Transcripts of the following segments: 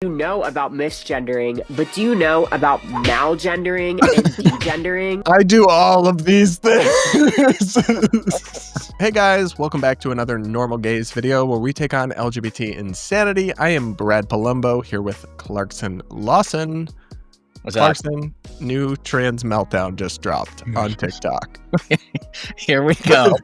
You know about misgendering, but do you know about malgendering and degendering? I do all of these things. Hey guys, welcome back to another Normal Gays video where we take on LGBT insanity. I am Brad Polumbo here with Clarkson Lawson. What's up? Clarkson, new trans meltdown just dropped on TikTok. Here we go.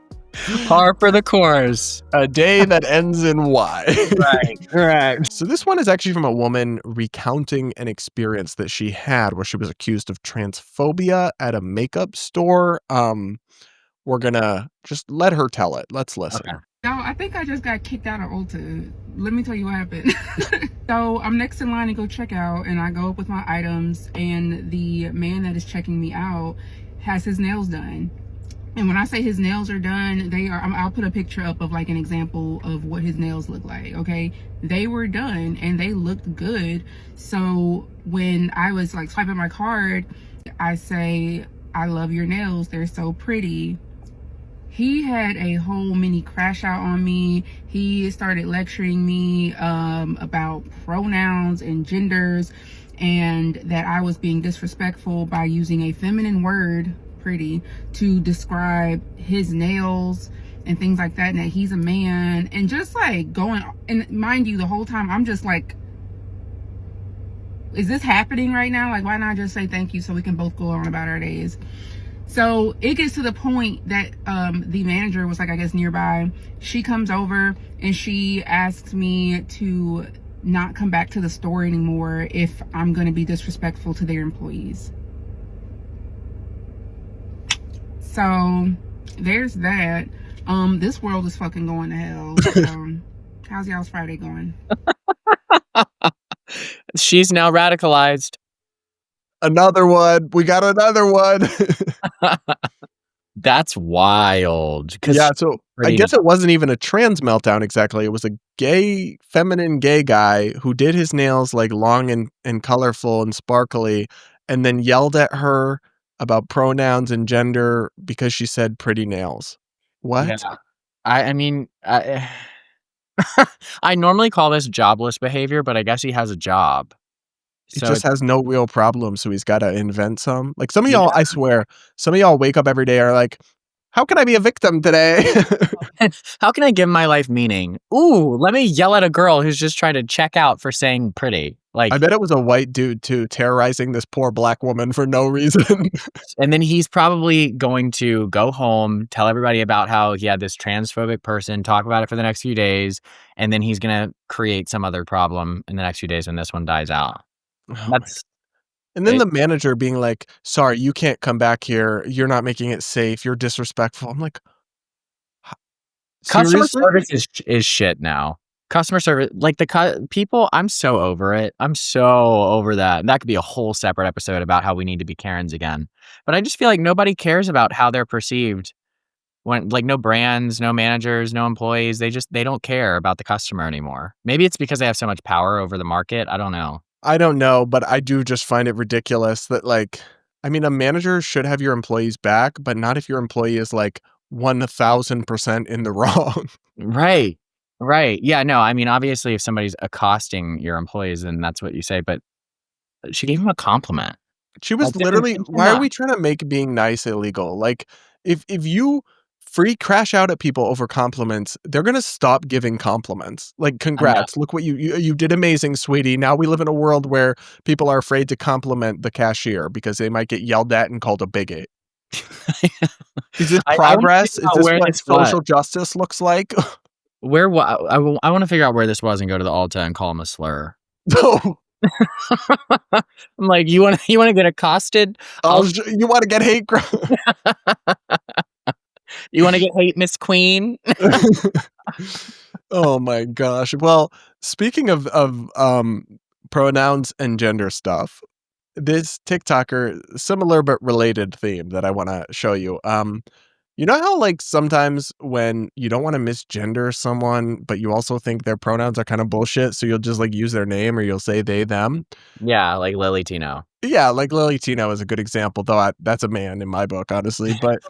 Par for the course. A day that ends in Y. Right, correct. So this one is actually from a woman recounting an experience that she had where she was accused of transphobia at a makeup store. We're gonna just let her tell it. Let's listen. Okay. So I think I just got kicked out of Ulta. Let me tell you what happened. So I'm next in line to go check out, and I go up with my items, and the man that is checking me out has his nails done. And when I say his nails are done, they are, I'll put a picture up of like an example of what his nails look like, okay? They were done and they looked good. So when I was like swiping my card, I say, "I love your nails, they're so pretty." He had a whole mini crash out on me. He started lecturing me about pronouns and genders, and that I was being disrespectful by using a feminine word, pretty, to describe his nails and things like that, and that he's a man, and just like going, and mind you, the whole time I'm just like, is this happening right now? Like, why not just say thank you so we can both go on about our days? So it gets to the point that the manager was like, I guess nearby. She comes over and she asks me to not come back to the store anymore if I'm going to be disrespectful to their employees. So there's that. This world is fucking going to hell. How's y'all's Friday going? She's now radicalized. Another one. We got another one. That's wild. Yeah, so I guess it wasn't even a trans meltdown exactly. It was a gay, feminine gay guy who did his nails like long and colorful and sparkly, and then yelled at her about pronouns and gender because she said pretty nails. What? Yeah. I mean, I normally call this jobless behavior, but I guess he has a job. He So just has no real problem, so he's got to invent some. Like some of y'all, Yeah. I swear, some of y'all wake up every day and are like, how can I be a victim today? How can I give my life meaning? Ooh, let me yell at a girl who's just trying to check out for saying pretty. Like, I bet it was a white dude too, terrorizing this poor black woman for no reason. and then he's probably going to go home, tell everybody about how he had this transphobic person, talk about it for the next few days, and then he's going to create some other problem in the next few days when this one dies out. And then the manager being like, sorry, you can't come back here. You're not making it safe. You're disrespectful. I'm like, customer seriously? service is shit now. Customer service, like people, I'm so over it. I'm so over that. And that could be a whole separate episode about how we need to be Karens again. But I just feel like nobody cares about how they're perceived. When, like, no brands, no managers, no employees, they don't care about the customer anymore. Maybe it's because they have so much power over the market. I don't know. I don't know, but I do just find it ridiculous that, like, I mean, a manager should have your employees back, but not if your employee is like 1000% in the wrong. Right. Right. Yeah, no, I mean, obviously if somebody's accosting your employees, then that's what you say, but she gave him a compliment. She was literally, why are we trying to make being nice illegal? Like, if you free crash out at people over compliments, they're going to stop giving compliments. Like, congrats. Look what you did amazing, sweetie. Now we live in a world where people are afraid to compliment the cashier because they might get yelled at and called a bigot. Is this progress? Is this what social justice looks like? I want to figure out where this was and go to the Ulta and call him a slur. No. I'm like, you want to get accosted? You want to get hate crime? You want to get hate, Miss Queen? Oh my gosh. Well, speaking of pronouns and gender stuff, this TikToker, similar but related theme that I want to show you. You know how like sometimes when you don't want to misgender someone, but you also think their pronouns are kind of bullshit, so you'll just like use their name or you'll say they, them. Yeah, like Lily Tino. Yeah, like Lily Tino is a good example, though that's a man in my book, honestly. But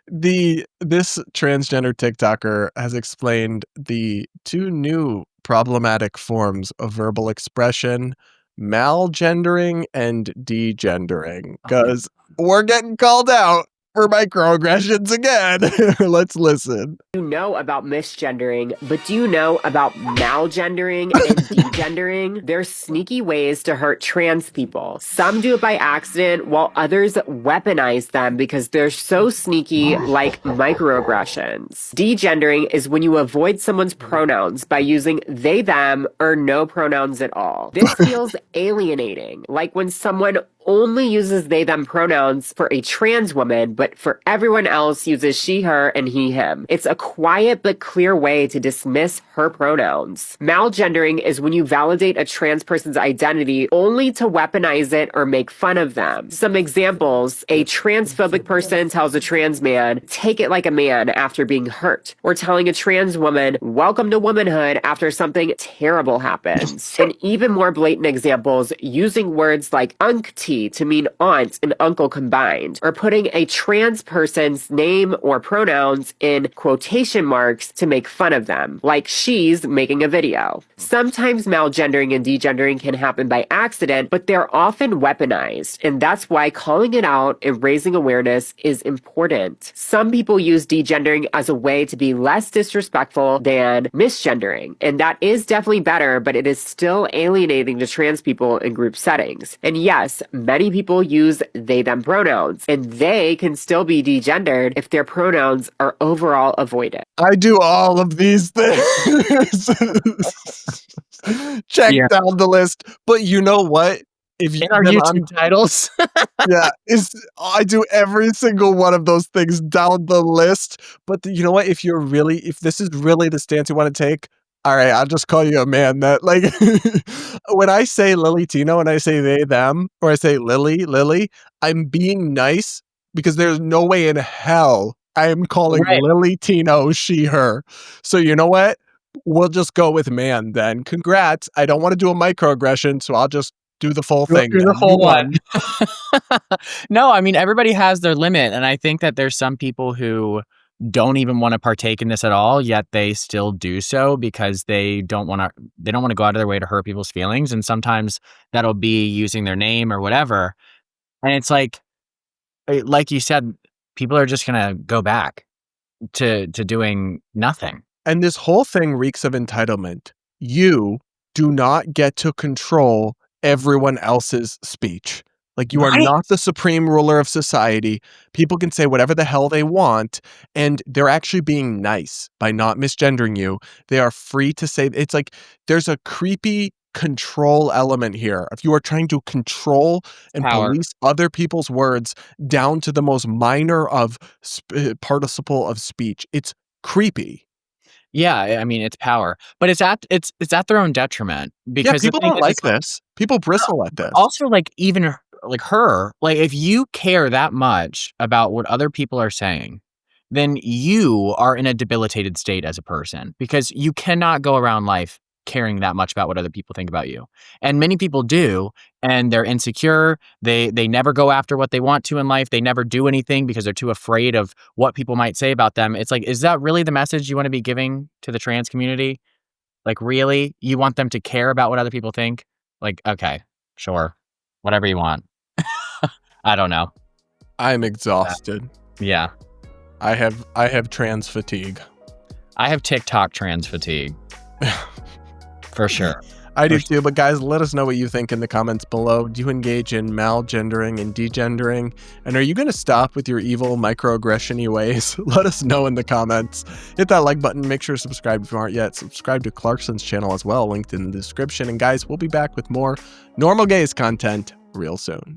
this transgender TikToker has explained the two new problematic forms of verbal expression, malgendering and degendering, because we're getting called out for microaggressions again. Let's listen. You know about misgendering, but do you know about malgendering and degendering? They're sneaky ways to hurt trans people. Some do it by accident, while others weaponize them because they're so sneaky, like microaggressions. Degendering is when you avoid someone's pronouns by using they, them, or no pronouns at all. This feels alienating, like when someone only uses they, them pronouns for a trans woman, but for everyone else uses she, her, and he, him. It's a quiet but clear way to dismiss her pronouns. Malgendering is when you validate a trans person's identity only to weaponize it or make fun of them. Some examples: a transphobic person tells a trans man, take it like a man, after being hurt. Or telling a trans woman, welcome to womanhood, after something terrible happens. And even more blatant examples, using words like uncti to mean aunt and uncle combined, or putting a trans person's name or pronouns in quotation marks to make fun of them, like she's making a video. Sometimes malgendering and degendering can happen by accident, but they're often weaponized, and that's why calling it out and raising awareness is important. Some people use degendering as a way to be less disrespectful than misgendering, and that is definitely better, but it is still alienating to trans people in group settings. And yes, many people use they, them pronouns, and they can still be degendered if their pronouns are overall avoided. I do all of these things. Check down the list. But you know what? If you in our YouTube titles. I do every single one of those things down the list. But you know what? If this is really the stance you want to take, all right, I'll just call you a man. That, like, when I say Lily Tino and I say they, them, or I say Lily, I'm being nice because there's no way in hell I am calling Lily Tino she, her. So you know what? We'll just go with man then. Congrats. I don't want to do a microaggression, so I'll just do the full thing. Do the full one. No, I mean, everybody has their limit. And I think that there's some people who don't even want to partake in this at all, yet they still do so because they don't want to go out of their way to hurt people's feelings. And sometimes that'll be using their name or whatever. And it's like you said, people are just going to go back to doing nothing. And this whole thing reeks of entitlement. You do not get to control everyone else's speech. Like, you are not the supreme ruler of society. People can say whatever the hell they want, and they're actually being nice by not misgendering you. They are free to say, it's like there's a creepy control element here. If you are trying to control and police other people's words down to the most minor of participle of speech, it's creepy. Yeah, I mean, it's power, but it's at their own detriment, because people don't like this. People bristle at this. Also, like, even like her, like, if you care that much about what other people are saying, then you are in a debilitated state as a person, because you cannot go around life caring that much about what other people think about you. And many people do, and they're insecure. They never go after what they want to in life. They never do anything because they're too afraid of what people might say about them. It's like, is that really the message you want to be giving to the trans community? Like, really? You want them to care about what other people think? Like, okay, sure. Whatever you want. I don't know. I'm exhausted. Yeah. I have trans fatigue. I have TikTok trans fatigue. For sure. I do too, but guys, let us know what you think in the comments below. Do you engage in malgendering and degendering? And are you going to stop with your evil microaggression-y ways? Let us know in the comments. Hit that like button. Make sure to subscribe if you aren't yet. Subscribe to Clarkson's channel as well, linked in the description. And guys, we'll be back with more normal gays content real soon.